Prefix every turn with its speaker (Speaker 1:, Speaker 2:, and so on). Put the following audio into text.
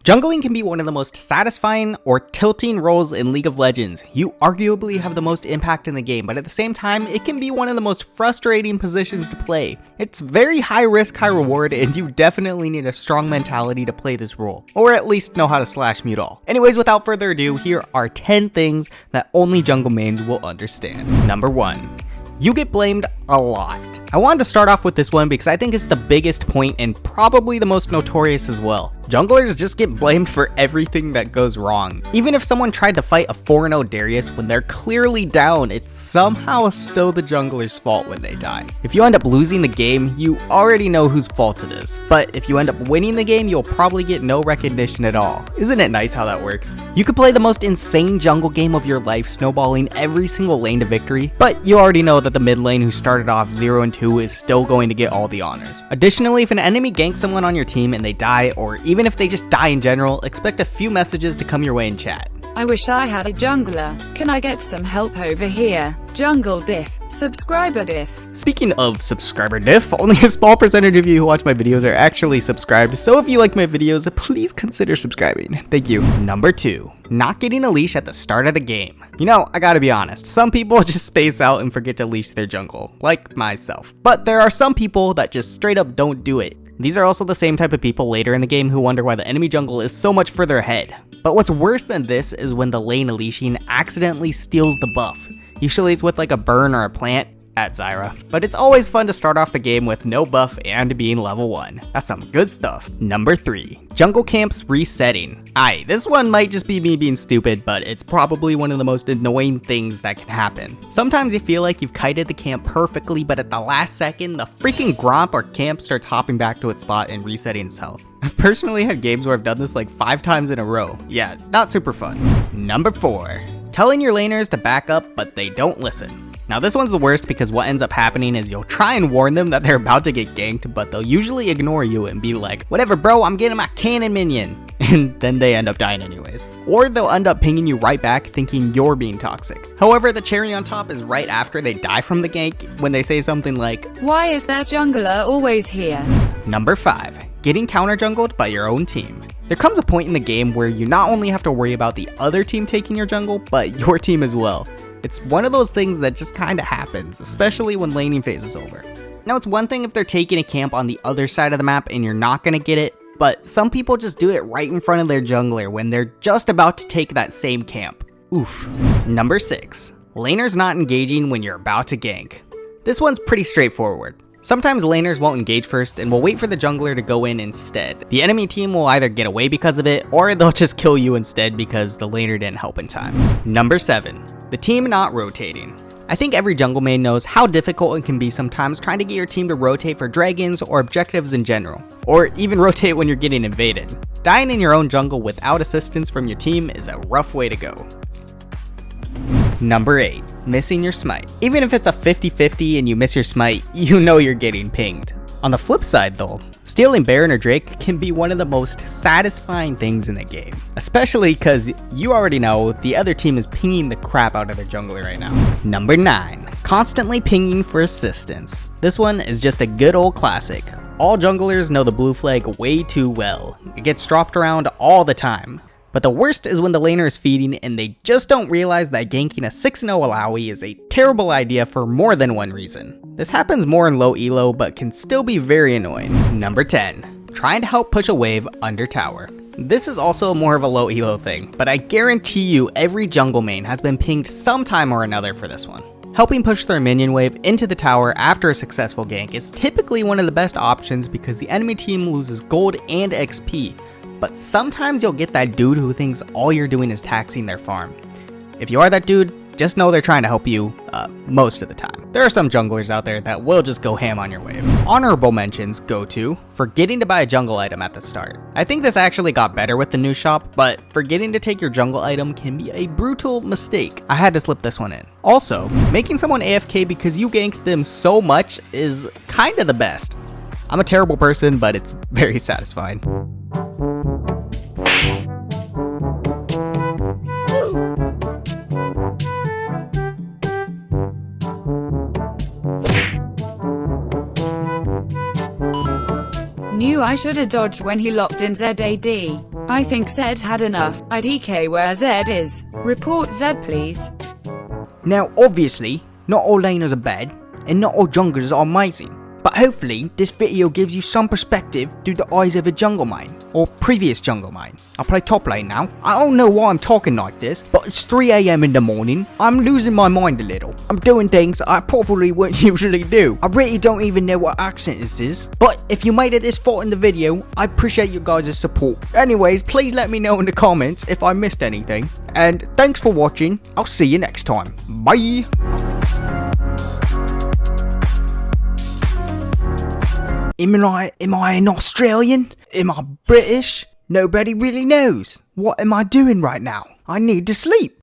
Speaker 1: Jungling can be one of the most satisfying or tilting roles in League of Legends. You arguably have the most impact in the game, but at the same time, it can be one of the most frustrating positions to play. It's very high risk, high reward, and you definitely need a strong mentality to play this role, or at least know how to slash mute all. Anyways, without further ado, here are 10 things that only jungle mains will understand. Number 1. You get blamed a lot. I wanted to start off with this one because I think it's the biggest point and probably the most notorious as well. Junglers just get blamed for everything that goes wrong. Even if someone tried to fight a 4-0 Darius when they're clearly down, it's somehow still the jungler's fault when they die. If you end up losing the game, you already know whose fault it is. But if you end up winning the game, you'll probably get no recognition at all. Isn't it nice how that works? You could play the most insane jungle game of your life, snowballing every single lane to victory, but you already know that the mid lane who started off 0-2 is still going to get all the honors. Additionally, if an enemy ganks someone on your team and they die, or even if they just die in general, expect a few messages to come your way in chat.
Speaker 2: I wish I had a jungler. Can I get some help over here? Jungle diff. Subscriber diff.
Speaker 1: Speaking of subscriber diff, only a small percentage of you who watch my videos are actually subscribed, so if you like my videos, please consider subscribing. Thank you. Number 2. Not getting a leash at the start of the game. You know, I gotta be honest, some people just space out and forget to leash their jungle, like myself. But there are some people that just straight up don't do it. These are also the same type of people later in the game who wonder why the enemy jungle is so much further ahead. But what's worse than this is when the lane leashing accidentally steals the buff. Usually it's with like a burn or a plant, at Zyra. But it's always fun to start off the game with no buff and being level 1. That's some good stuff. Number 3. Jungle camps resetting. This one might just be me being stupid, but it's probably one of the most annoying things that can happen. Sometimes you feel like you've kited the camp perfectly, but at the last second, the freaking gromp or camp starts hopping back to its spot and resetting itself. I've personally had games where I've done this like 5 times in a row. Yeah, not super fun. Number 4. Telling your laners to back up, but they don't listen. Now this one's the worst because what ends up happening is you'll try and warn them that they're about to get ganked, but they'll usually ignore you and be like, whatever bro, I'm getting my cannon minion. And then they end up dying anyways. Or they'll end up pinging you right back thinking you're being toxic. However, the cherry on top is right after they die from the gank when they say something like,
Speaker 2: why is that jungler always here?
Speaker 1: Number 5. Getting counter jungled by your own team. There comes a point in the game where you not only have to worry about the other team taking your jungle, but your team as well. It's one of those things that just kinda happens, especially when laning phase is over. Now it's one thing if they're taking a camp on the other side of the map and you're not gonna get it, but some people just do it right in front of their jungler when they're just about to take that same camp. Oof. Number 6. Laners not engaging when you're about to gank. This one's pretty straightforward. Sometimes laners won't engage first and will wait for the jungler to go in instead. The enemy team will either get away because of it, or they'll just kill you instead because the laner didn't help in time. Number 7. The team not rotating. I think every jungle main knows how difficult it can be sometimes trying to get your team to rotate for dragons or objectives in general, or even rotate when you're getting invaded. Dying in your own jungle without assistance from your team is a rough way to go. Number 8. Missing your smite. Even if it's a 50-50 and you miss your smite, you know you're getting pinged. On the flip side though, stealing Baron or Drake can be one of the most satisfying things in the game. Especially because you already know the other team is pinging the crap out of their jungler right now. Number 9. Constantly pinging for assistance. This one is just a good old classic. All junglers know the blue flag way too well. It gets dropped around all the time. But the worst is when the laner is feeding and they just don't realize that ganking a 6-0 Alawi is a terrible idea for more than one reason. This happens more in low elo but can still be very annoying. Number 10. Trying to help push a wave under tower. This is also more of a low elo thing, but I guarantee you every jungle main has been pinged sometime or another for this one. Helping push their minion wave into the tower after a successful gank is typically one of the best options because the enemy team loses gold and XP. But sometimes you'll get that dude who thinks all you're doing is taxing their farm. If you are that dude, just know they're trying to help you most of the time. There are some junglers out there that will just go ham on your wave. Honorable mentions go to forgetting to buy a jungle item at the start. I think this actually got better with the new shop, but forgetting to take your jungle item can be a brutal mistake. I had to slip this one in. Also, making someone AFK because you ganked them so much is kinda the best. I'm a terrible person, but it's very satisfying.
Speaker 2: Knew I should have dodged when he locked in ZAD. I think Zed had enough. IDK where Zed is. Report Zed please.
Speaker 1: Now obviously, not all laners are bad, and not all junglers are amazing. But hopefully, this video gives you some perspective through the eyes of a jungle main, or previous jungle main. I play top lane now. I don't know why I'm talking like this, but it's 3 AM in the morning. I'm losing my mind a little. I'm doing things I probably wouldn't usually do. I really don't even know what accent this is. But if you made it this far in the video, I appreciate you guys' support. Anyways, please let me know in the comments if I missed anything. And thanks for watching. I'll see you next time. Bye! Am I an Australian? Am I British? Nobody really knows. What am I doing right now? I need to sleep.